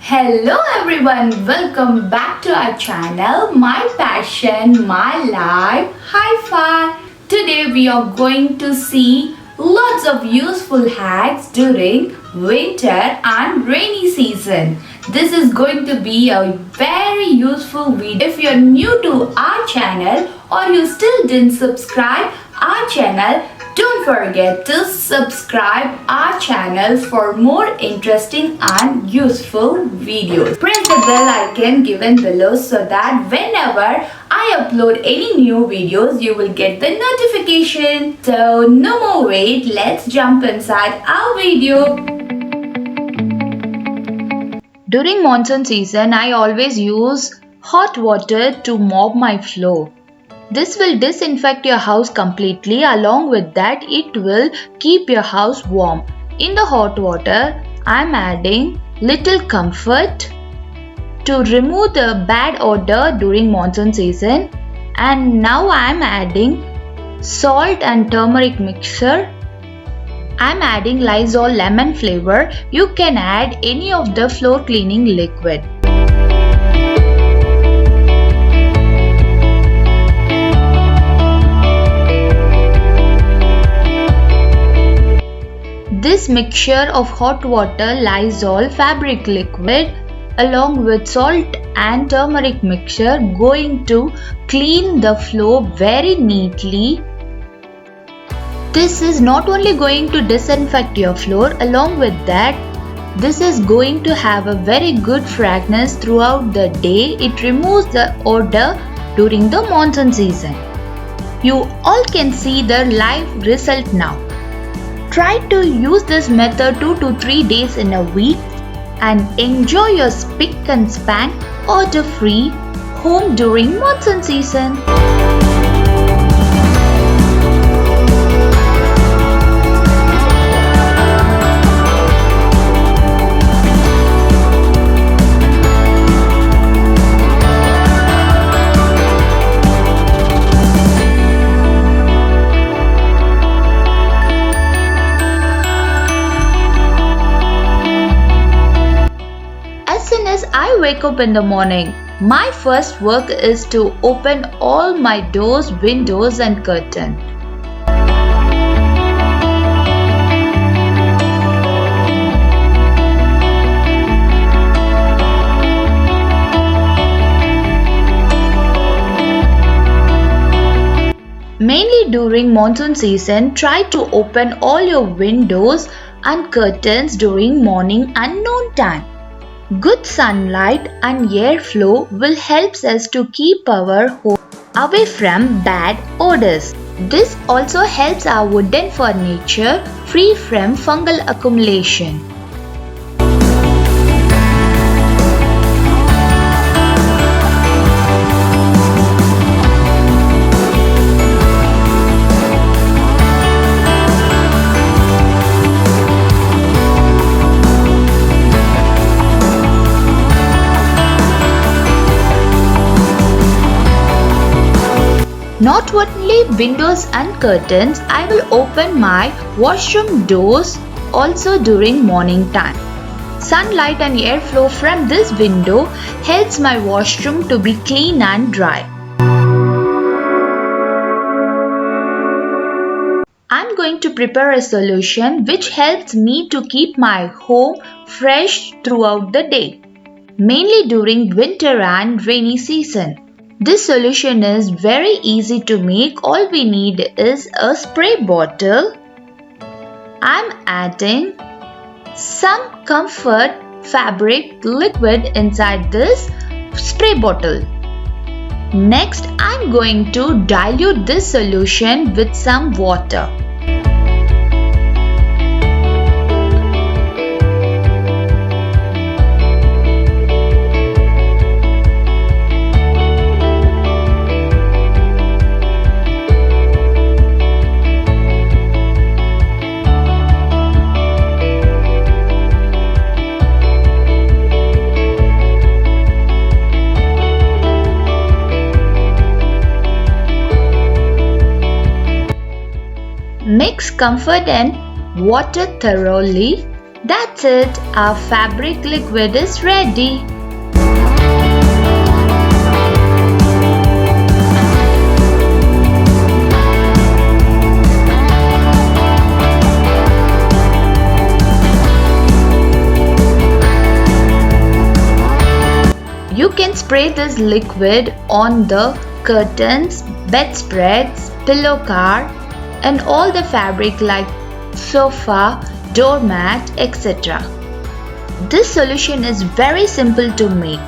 Hello everyone, welcome back to our channel My Passion, My Life Hi-Fi. Today we are going to see lots of useful hacks during winter and rainy season. This is going to be a very useful video. If you're new to our channel or you still didn't subscribe our channel, don't forget to subscribe our channel for more interesting and useful videos. Press the bell icon given below so that whenever I upload any new videos, you will get the notification. So no more wait, let's jump inside our video. During monsoon season, I always use hot water to mop my floor. This will disinfect your house completely. Along with that, it will keep your house warm. In the hot water, I am adding little comfort to remove the bad odor during monsoon season. And now I am adding salt and turmeric mixture. I am adding Lysol lemon flavor. You can add any of the floor cleaning liquid. This mixture of hot water, Lysol, fabric liquid along with salt and turmeric mixture going to clean the floor very neatly. This is not only going to disinfect your floor, along with that, this is going to have a very good fragrance throughout the day. It removes the odor during the monsoon season. You all can see the live result now. Try to use this method 2 to 3 days in a week and enjoy your spick and span odor-free home during monsoon season. I wake up in the morning. My first work is to open all my doors, windows and curtains. Mainly during monsoon season, try to open all your windows and curtains during morning and noon time. Good sunlight and airflow will help us to keep our home away from bad odors. This also helps our wooden furniture free from fungal accumulation. Not only windows and curtains, I will open my washroom doors also during morning time. Sunlight and airflow from this window helps my washroom to be clean and dry. I'm going to prepare a solution which helps me to keep my home fresh throughout the day, mainly during winter and rainy season. This solution is very easy to make. All we need is a spray bottle. I'm adding some comfort fabric liquid inside this spray bottle. Next, I'm going to dilute this solution with some water. Mix comfort and water thoroughly That's it, our fabric liquid is ready. You can spray this liquid on the curtains, bedspreads, pillow cover, and all the fabric like sofa, doormat, etc. This solution is very simple to make.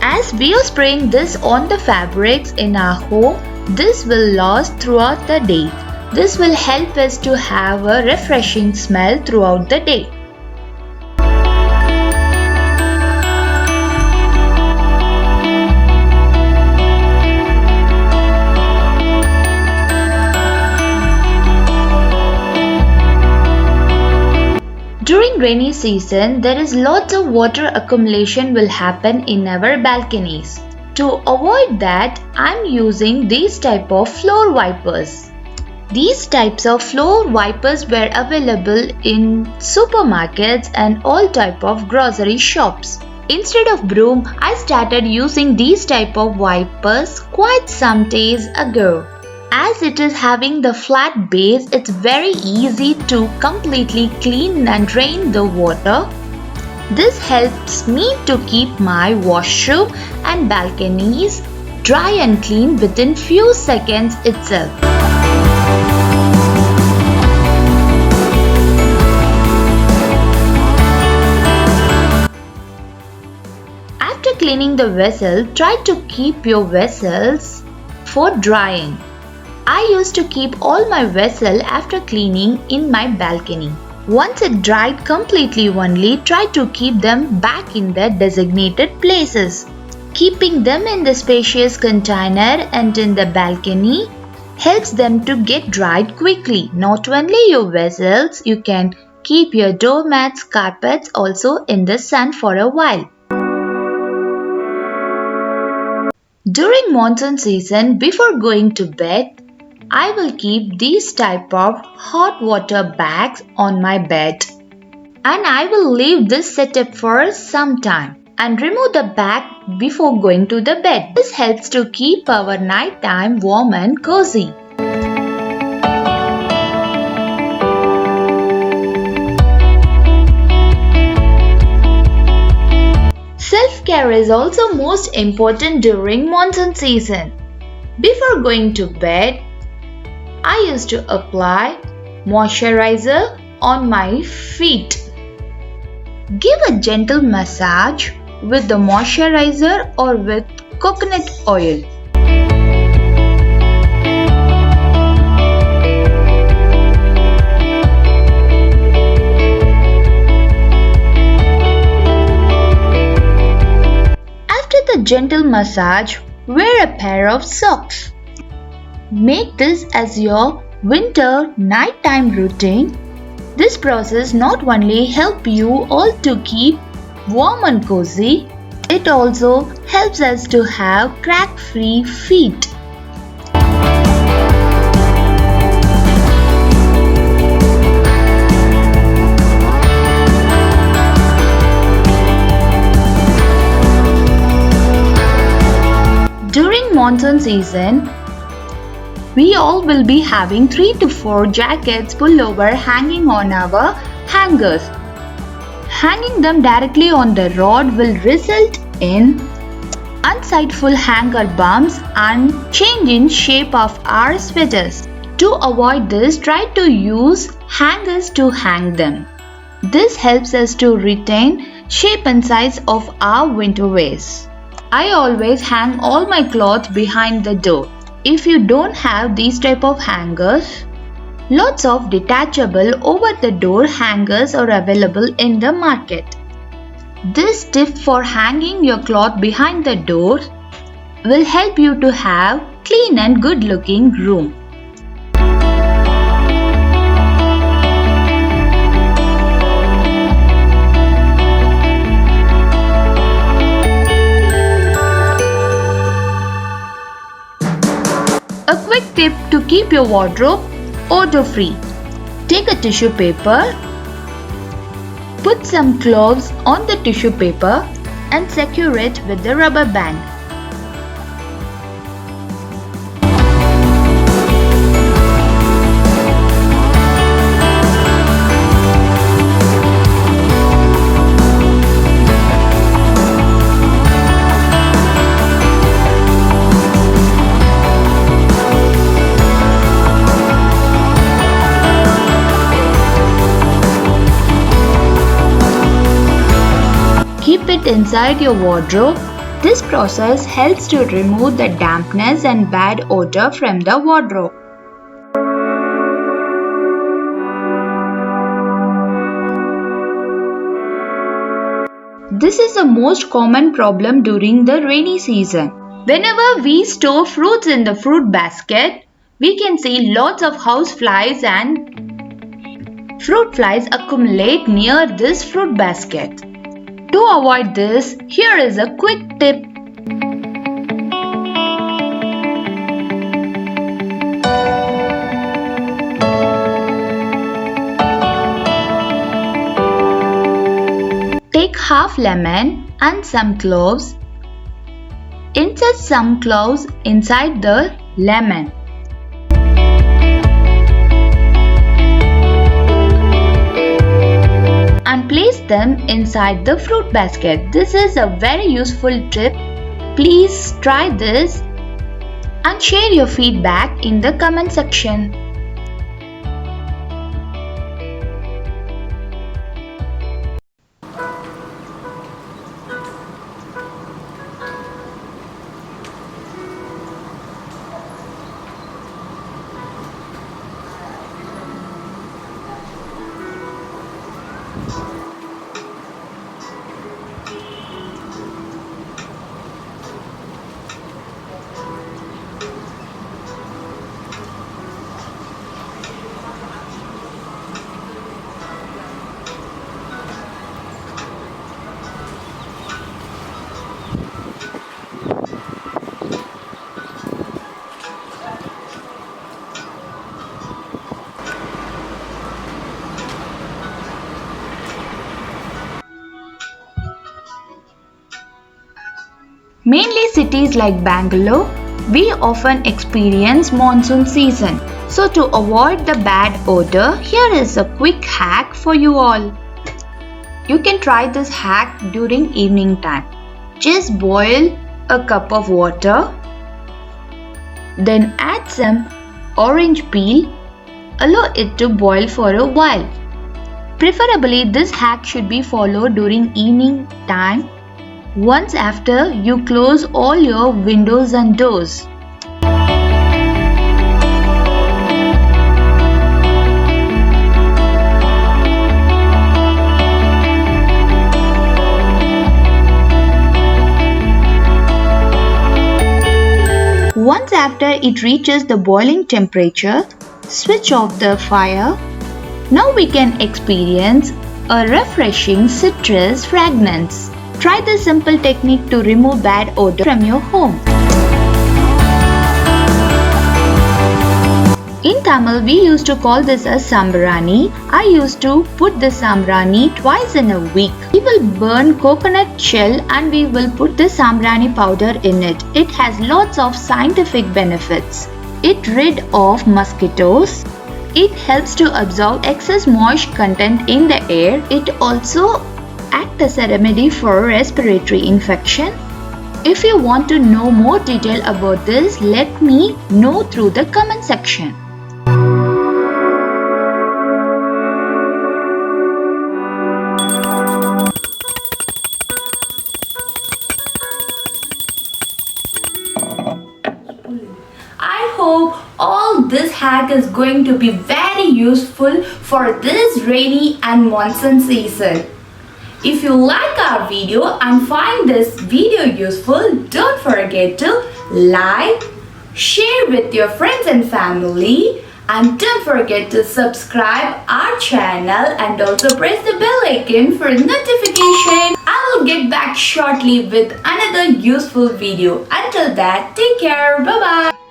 As we are spraying this on the fabrics in our home, this will last throughout the day. This will help us to have a refreshing smell throughout the day. During rainy season, there is lots of water accumulation will happen in our balconies. To avoid that, I'm using these type of floor wipers. These types of floor wipers were available in supermarkets and all type of grocery shops. Instead of broom, I started using these type of wipers quite some days ago. As it is having the flat base, it's very easy to completely clean and drain the water. This helps me to keep my washroom and balconies dry and clean within few seconds itself. After cleaning the vessel, try to keep your vessels for drying. I used to keep all my vessel after cleaning in my balcony. Once it dried completely only, try to keep them back in their designated places. Keeping them in the spacious container and in the balcony helps them to get dried quickly. Not only your vessels, you can keep your doormats, carpets also in the sun for a while. During monsoon season, before going to bed, I will keep these type of hot water bags on my bed, and I will leave this setup for some time and remove the bag before going to the bed. This helps to keep our night time warm and cozy. Self-care is also most important during monsoon season. Before going to bed, I used to apply moisturizer on my feet. Give a gentle massage with the moisturizer or with coconut oil. After the gentle massage, wear a pair of socks. Make this as your winter nighttime routine. This process not only helps you all to keep warm and cozy, it also helps us to have crack-free feet. During monsoon season, we all will be having 3 to 4 jackets pullover hanging on our hangers. Hanging them directly on the rod will result in unsightful hanger bumps and change in shape of our sweaters. To avoid this, try to use hangers to hang them. This helps us to retain shape and size of our winter wears. I always hang all my clothes behind the door. If you don't have these type of hangers, lots of detachable over the door hangers are available in the market. This tip for hanging your cloth behind the door will help you to have clean and good looking room. A quick tip to keep your wardrobe odor free. Take a tissue paper, Put some cloves on the tissue paper and secure it with the rubber band. Keep it inside your wardrobe. This process helps to remove the dampness and bad odor from the wardrobe. This is the most common problem during the rainy season. Whenever we store fruits in the fruit basket, we can see lots of house flies and fruit flies accumulate near this fruit basket. To avoid this, here is a quick tip. Take half lemon and some cloves. Insert some cloves inside the lemon. And place them inside the fruit basket. This is a very useful tip. Please try this and share your feedback in the comment section. Mainly cities like Bangalore, we often experience monsoon season. So to avoid the bad odor, here is a quick hack for you all. You can try this hack during evening time. Just boil a cup of water, then add some orange peel. Allow it to boil for a while. Preferably this hack should be followed during evening time. Once after you close all your windows and doors. Once after it reaches the boiling temperature, switch off the fire. Now we can experience a refreshing citrus fragrance. Try this simple technique to remove bad odor from your home. In Tamil, we used to call this as sambrani. I used to put the sambrani twice in a week. We will burn coconut shell and we will put the sambrani powder in it. It has lots of scientific benefits. It rid of mosquitoes. It helps to absorb excess moist content in the air. It also act as a remedy for respiratory infection. If you want to know more detail about this, let me know through the comment section. I hope all this hack is going to be very useful for this rainy and monsoon season. If you like our video and find this video useful, don't forget to like, share with your friends and family, and don't forget to subscribe our channel and also press the bell icon for notification. I will get back shortly with another useful video. Until that, take care. Bye bye.